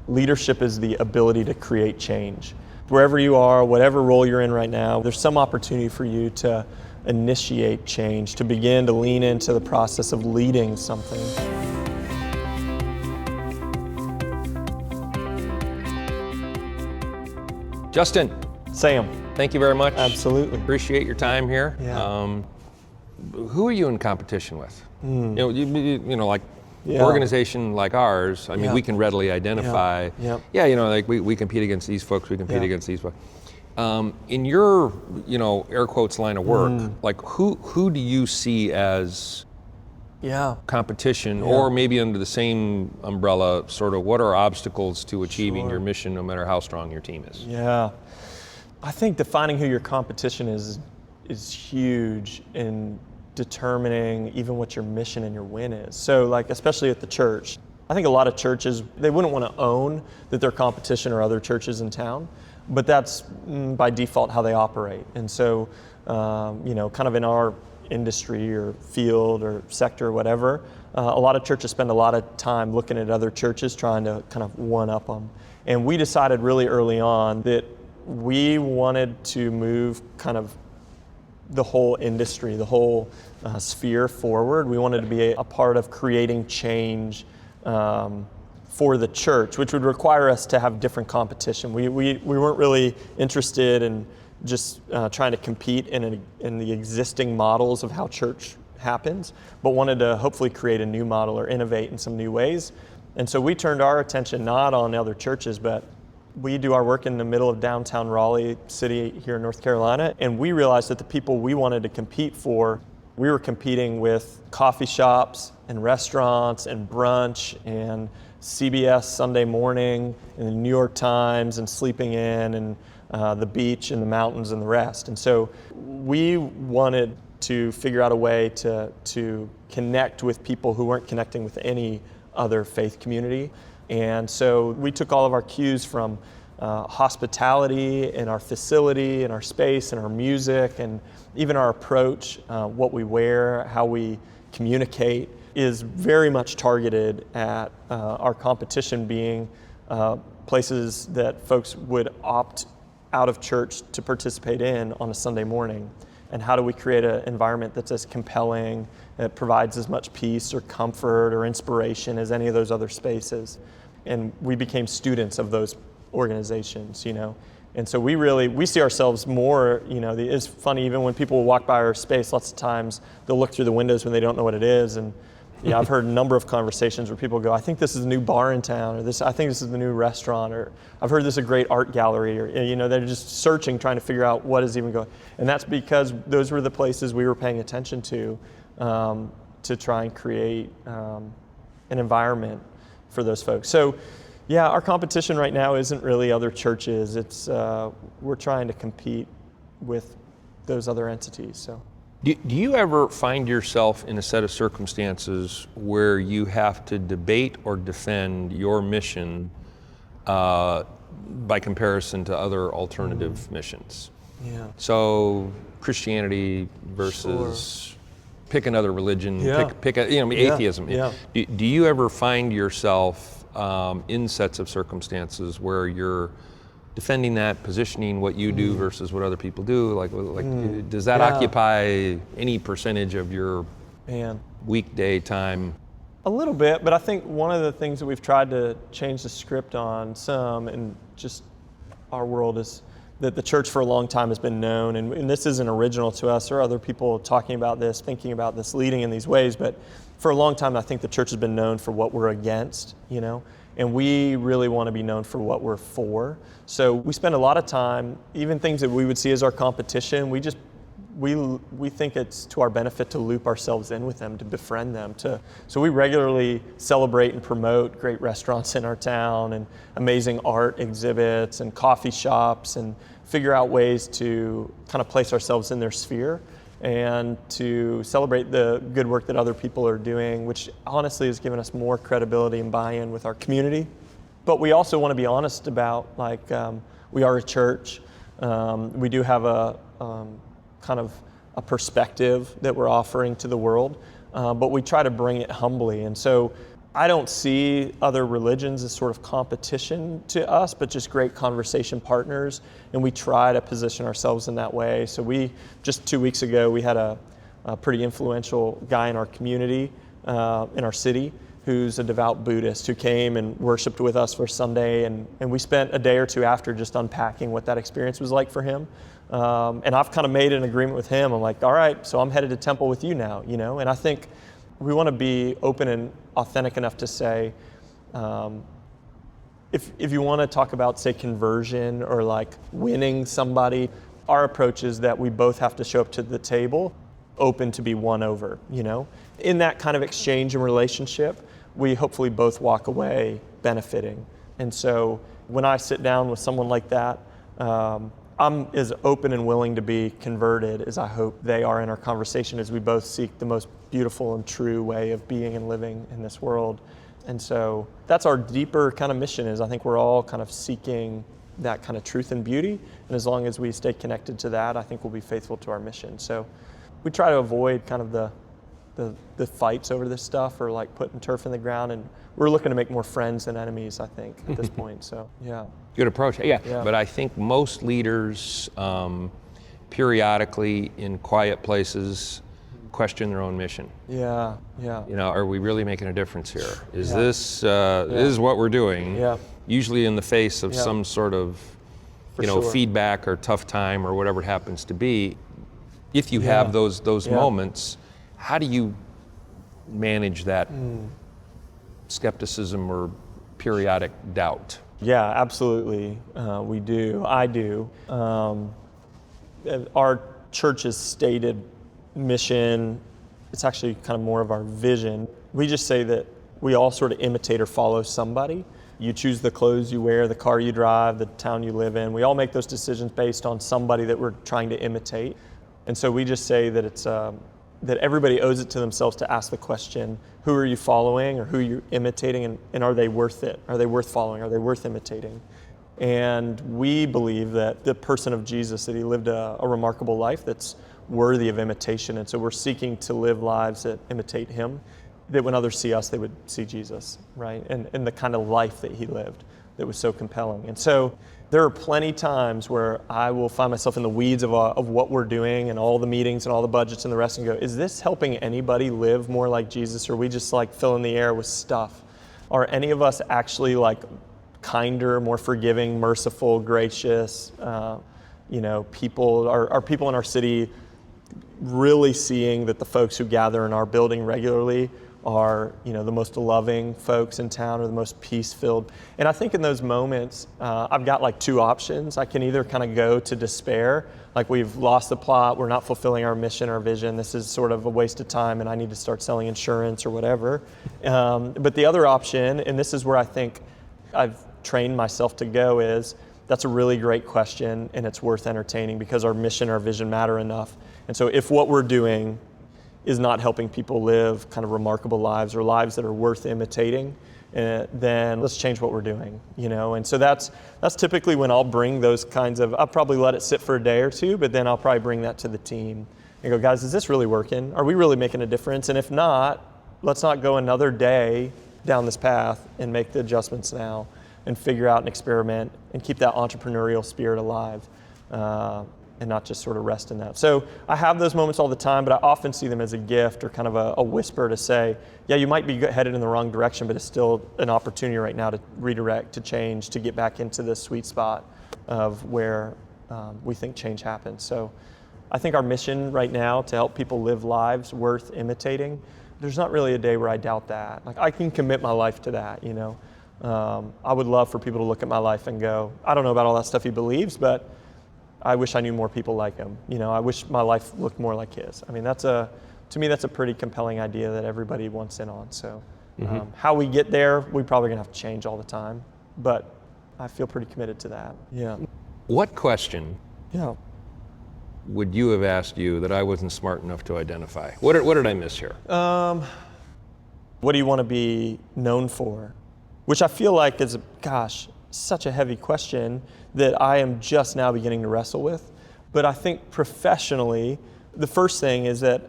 leadership is the ability to create change. Wherever you are, whatever role you're in right now, there's some opportunity for you to initiate change, to begin to lean into the process of leading something. Justin, Sam. thank you very much. Absolutely. Appreciate your time here. Yeah. Who are you in competition with? You know, like Yeah. organization like ours, I mean, Yeah. we can readily identify, Yeah. you know, like we compete against these folks, we compete against these folks. In your, you know, air quotes line of work, like who do you see as competition, or maybe under the same umbrella, sort of what are obstacles to achieving your mission, no matter how strong your team is? Yeah. I think defining who your competition is huge in determining even what your mission and your win is. So like, especially at the church, I think a lot of churches, they wouldn't want to own that their competition are other churches in town, but that's by default how they operate. And so, you know, kind of in our industry or field or sector or whatever, a lot of churches spend a lot of time looking at other churches trying to kind of one up them. And we decided really early on that we wanted to move kind of the whole industry, the whole sphere forward. We wanted to be a part of creating change for the church, which would require us to have different competition. We weren't really interested in just trying to compete in the existing models of how church happens, but wanted to hopefully create a new model or innovate in some new ways. And so we turned our attention not on other churches, but we do our work in the middle of downtown Raleigh City here in North Carolina, and we realized that the people we wanted to compete for, we were competing with coffee shops and restaurants and brunch and CBS Sunday Morning and the New York Times and Sleeping Inn and the beach and the mountains and the rest. And so we wanted to figure out a way to connect with people who weren't connecting with any other faith community. And so we took all of our cues from hospitality in our facility, in our space, in our music, and even our approach, what we wear, how we communicate, is very much targeted at our competition being places that folks would opt out of church to participate in on a Sunday morning. And how do we create an environment that's as compelling, that provides as much peace or comfort or inspiration as any of those other spaces? And we became students of those organizations, you know. And so we see ourselves more, you know, it's funny, even when people walk by our space, lots of times they'll look through the windows when they don't know what it is. And yeah, I've heard a number of conversations where people go, I think this is a new bar in town, or I think this is the new restaurant, or I've heard this is a great art gallery, or, you know, they're just searching, trying to figure out what is even going. And that's because those were the places we were paying attention to try and create an environment for those folks. So yeah, our competition right now isn't really other churches. It's we're trying to compete with those other entities. So. Do you ever find yourself in a set of circumstances where you have to debate or defend your mission by comparison to other alternative missions? Yeah. So Christianity versus pick another religion, pick atheism. Yeah. Do you ever find yourself in sets of circumstances where you're defending that, positioning what you do versus what other people do? Like does that occupy any percentage of your weekday time? A little bit, but I think one of the things that we've tried to change the script on some in just our world is that the church for a long time has been known, and this isn't original to us or other people talking about this, thinking about this, leading in these ways, but for a long time I think the church has been known for what we're against, you know? And we really want to be known for what we're for. So we spend a lot of time, even things that we would see as our competition, we think it's to our benefit to loop ourselves in with them, to befriend them. So we regularly celebrate and promote great restaurants in our town and amazing art exhibits and coffee shops, and figure out ways to kind of place ourselves in their sphere and to celebrate the good work that other people are doing, which honestly has given us more credibility and buy-in with our community. But we also want to be honest about, like, we are a church. We do have a kind of a perspective that we're offering to the world, but we try to bring it humbly. And so I don't see other religions as sort of competition to us, but just great conversation partners, and we try to position ourselves in that way. So just 2 weeks ago, we had a pretty influential guy in our community, in our city, who's a devout Buddhist who came and worshiped with us for Sunday, and we spent a day or two after just unpacking what that experience was like for him. And I've kind of made an agreement with him. I'm like, all right, so I'm headed to temple with you now, and I think we want to be open and authentic enough to say, if you want to talk about, say, conversion or like winning somebody, our approach is that we both have to show up to the table open to be won over, In that kind of exchange and relationship, we hopefully both walk away benefiting. And so when I sit down with someone like that, I'm as open and willing to be converted as I hope they are in our conversation, as we both seek the most beautiful and true way of being and living in this world. And so that's our deeper kind of mission, is I think we're all kind of seeking that kind of truth and beauty. And as long as we stay connected to that, I think we'll be faithful to our mission. So we try to avoid kind of the fights over this stuff, or like putting turf in the ground, and we're looking to make more friends than enemies, I think, at this point. So yeah. Good approach. Yeah. But I think most leaders periodically in quiet places question their own mission. Yeah. Are we really making a difference here? Is this is what we're doing? Yeah. Usually in the face of some sort of sure. feedback or tough time or whatever it happens to be. If you have those moments, how do you manage that skepticism or periodic doubt? Yeah, absolutely. We do. I do. Our church's stated mission, it's actually kind of more of our vision. We just say that we all sort of imitate or follow somebody. You choose the clothes you wear, the car you drive, the town you live in. We all make those decisions based on somebody that we're trying to imitate. And so we just say that it's that everybody owes it to themselves to ask the question, who are you following, or who are you imitating, and are they worth it? Are they worth following? Are they worth imitating? And we believe that the person of Jesus, that he lived a remarkable life that's worthy of imitation. And so we're seeking to live lives that imitate him, that when others see us, they would see Jesus, right? And the kind of life that he lived that was so compelling. And so there are plenty times where I will find myself in the weeds of what we're doing and all the meetings and all the budgets and the rest, and go, is this helping anybody live more like Jesus, or are we just like filling the air with stuff? Are any of us actually like kinder, more forgiving, merciful, gracious? People are people in our city really seeing that the folks who gather in our building regularly are, the most loving folks in town, or the most peace-filled. And I think in those moments, I've got like two options. I can either kind of go to despair, like we've lost the plot, we're not fulfilling our mission, our vision, this is sort of a waste of time and I need to start selling insurance or whatever. But the other option, and this is where I think I've trained myself to go, is that's a really great question and it's worth entertaining, because our mission, our vision matter enough. And so if what we're doing is not helping people live kind of remarkable lives, or lives that are worth imitating, then let's change what we're doing, And so that's typically when I'll bring those kinds of, I'll probably let it sit for a day or two, but then I'll probably bring that to the team and go, guys, is this really working? Are we really making a difference? And if not, let's not go another day down this path, and make the adjustments now and figure out and experiment and keep that entrepreneurial spirit alive. And not just sort of rest in that. So I have those moments all the time, but I often see them as a gift, or kind of a whisper to say, yeah, you might be headed in the wrong direction, but it's still an opportunity right now to redirect, to change, to get back into the sweet spot of where we think change happens. So I think our mission right now, to help people live lives worth imitating, there's not really a day where I doubt that. Like, I can commit my life to that, I would love for people to look at my life and go, I don't know about all that stuff he believes, but I wish I knew more people like him. I wish my life looked more like his. I mean, to me, that's a pretty compelling idea that everybody wants in on. So how we get there, we probably gonna have to change all the time, but I feel pretty committed to that. Yeah. What question would you have asked you that I wasn't smart enough to identify? What did I miss here? What do you want to be known for? Which I feel like is, such a heavy question that I am just now beginning to wrestle with. But I think professionally, the first thing is that,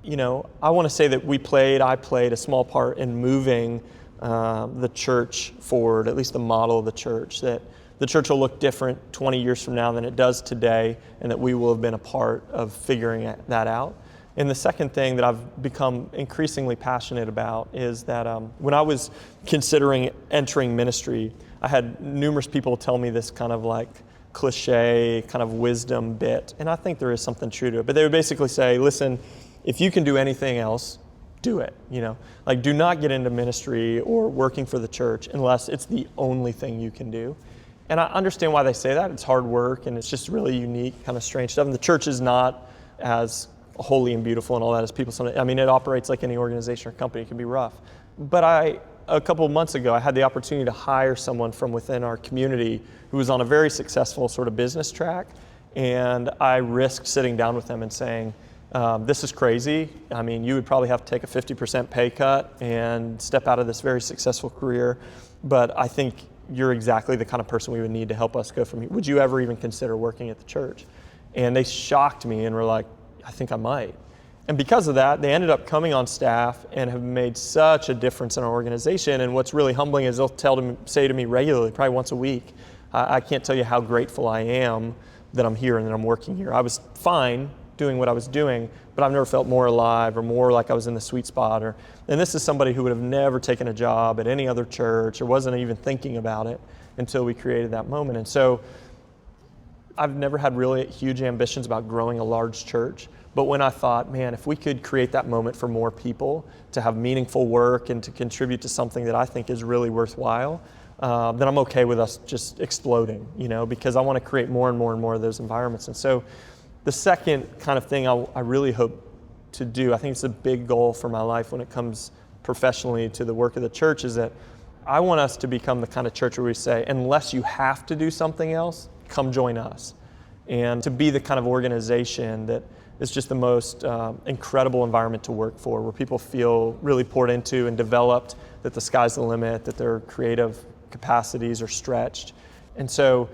I want to say that I played a small part in moving the church forward, at least the model of the church, that the church will look different 20 years from now than it does today, and that we will have been a part of figuring that out. And the second thing that I've become increasingly passionate about is that when I was considering entering ministry, I had numerous people tell me this kind of like cliche kind of wisdom bit, and I think there is something true to it. But they would basically say, listen, if you can do anything else, do it. Like do not get into ministry or working for the church unless it's the only thing you can do. And I understand why they say that. It's hard work and it's just really unique, kind of strange stuff. And the church is not as holy and beautiful and all that as people sometimes, I mean, it operates like any organization or company. It can be rough. But a couple of months ago, I had the opportunity to hire someone from within our community who was on a very successful sort of business track. And I risked sitting down with them and saying, this is crazy. I mean, you would probably have to take a 50% pay cut and step out of this very successful career. But I think you're exactly the kind of person we would need to help us go from here. Would you ever even consider working at the church? And they shocked me and were like, I think I might. And because of that, they ended up coming on staff and have made such a difference in our organization. And what's really humbling is they'll say to me regularly, probably once a week, I can't tell you how grateful I am that I'm here and that I'm working here. I was fine doing what I was doing, but I've never felt more alive or more like I was in the sweet spot. And this is somebody who would have never taken a job at any other church or wasn't even thinking about it until we created that moment. And so I've never had really huge ambitions about growing a large church, but when I thought, man, if we could create that moment for more people to have meaningful work and to contribute to something that I think is really worthwhile, then I'm okay with us just exploding, because I want to create more and more and more of those environments. And so the second kind of thing I really hope to do, I think it's a big goal for my life when it comes professionally to the work of the church, is that I want us to become the kind of church where we say, unless you have to do something else, come join us. And to be the kind of organization that is just the most incredible environment to work for, where people feel really poured into and developed, that the sky's the limit, that their creative capacities are stretched. And so,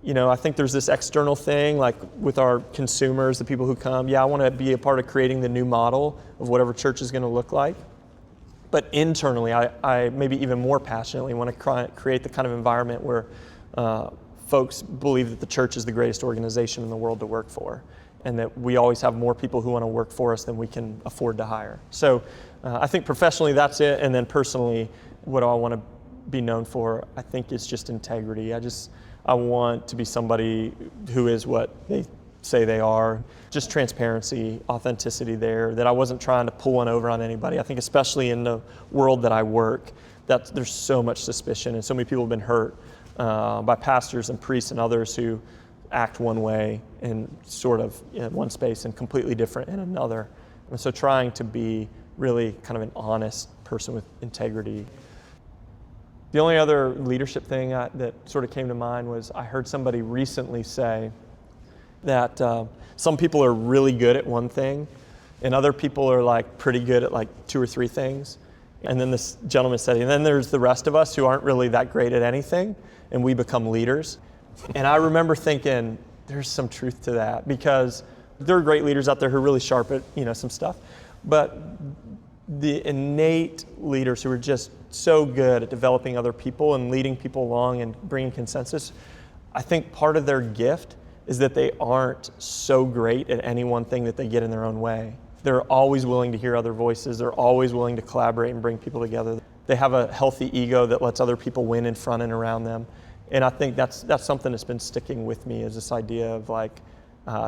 I think there's this external thing, like with our consumers, the people who come, I want to be a part of creating the new model of whatever church is going to look like. But internally, I maybe even more passionately want to create the kind of environment where folks believe that the church is the greatest organization in the world to work for, and that we always have more people who want to work for us than we can afford to hire. So I think professionally that's it, and then personally, what do I want to be known for? I think it's just integrity. I want to be somebody who is what they say they are. Just transparency, authenticity there, that I wasn't trying to pull one over on anybody. I think especially in the world that I work, that there's so much suspicion and so many people have been hurt by pastors and priests and others who act one way in sort of in one space and completely different in another. And so trying to be really kind of an honest person with integrity. The only other leadership thing that sort of came to mind was I heard somebody recently say that some people are really good at one thing and other people are like pretty good at like 2 or 3 things. And then this gentleman said, and then there's the rest of us who aren't really that great at anything and we become leaders. And I remember thinking there's some truth to that, because there are great leaders out there who are really sharp at some stuff, but the innate leaders who are just so good at developing other people and leading people along and bringing consensus, I think part of their gift is that they aren't so great at any one thing that they get in their own way. They're always willing to hear other voices. They're always willing to collaborate and bring people together. They have a healthy ego that lets other people win in front and around them. And I think that's something that's been sticking with me, is this idea of like,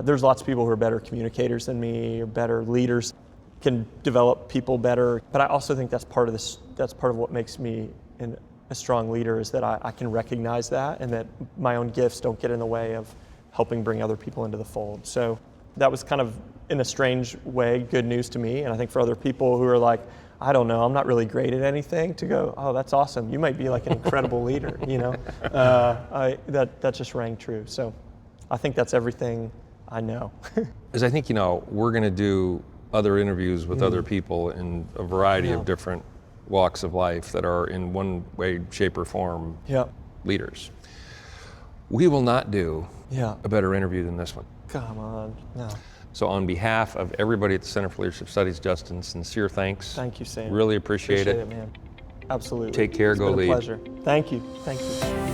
there's lots of people who are better communicators than me or better leaders, can develop people better. But I also think that's part of what makes me a strong leader, is that I can recognize that and that my own gifts don't get in the way of helping bring other people into the fold. So that was kind of, in a strange way, good news to me. And I think for other people who are like, I don't know, I'm not really great at anything, to go, oh, that's awesome. You might be like an incredible leader, that just rang true. So I think that's everything I know. As I think, we're going to do other interviews with other people in a variety of different walks of life that are in one way, shape, or form leaders. We will not do a better interview than this one. Come on, no. So on behalf of everybody at the Center for Leadership Studies, Justin, sincere thanks. Thank you, Sam. Really appreciate it. Man. Absolutely. Take care. It's Go been lead. a pleasure. Thank you. Thank you.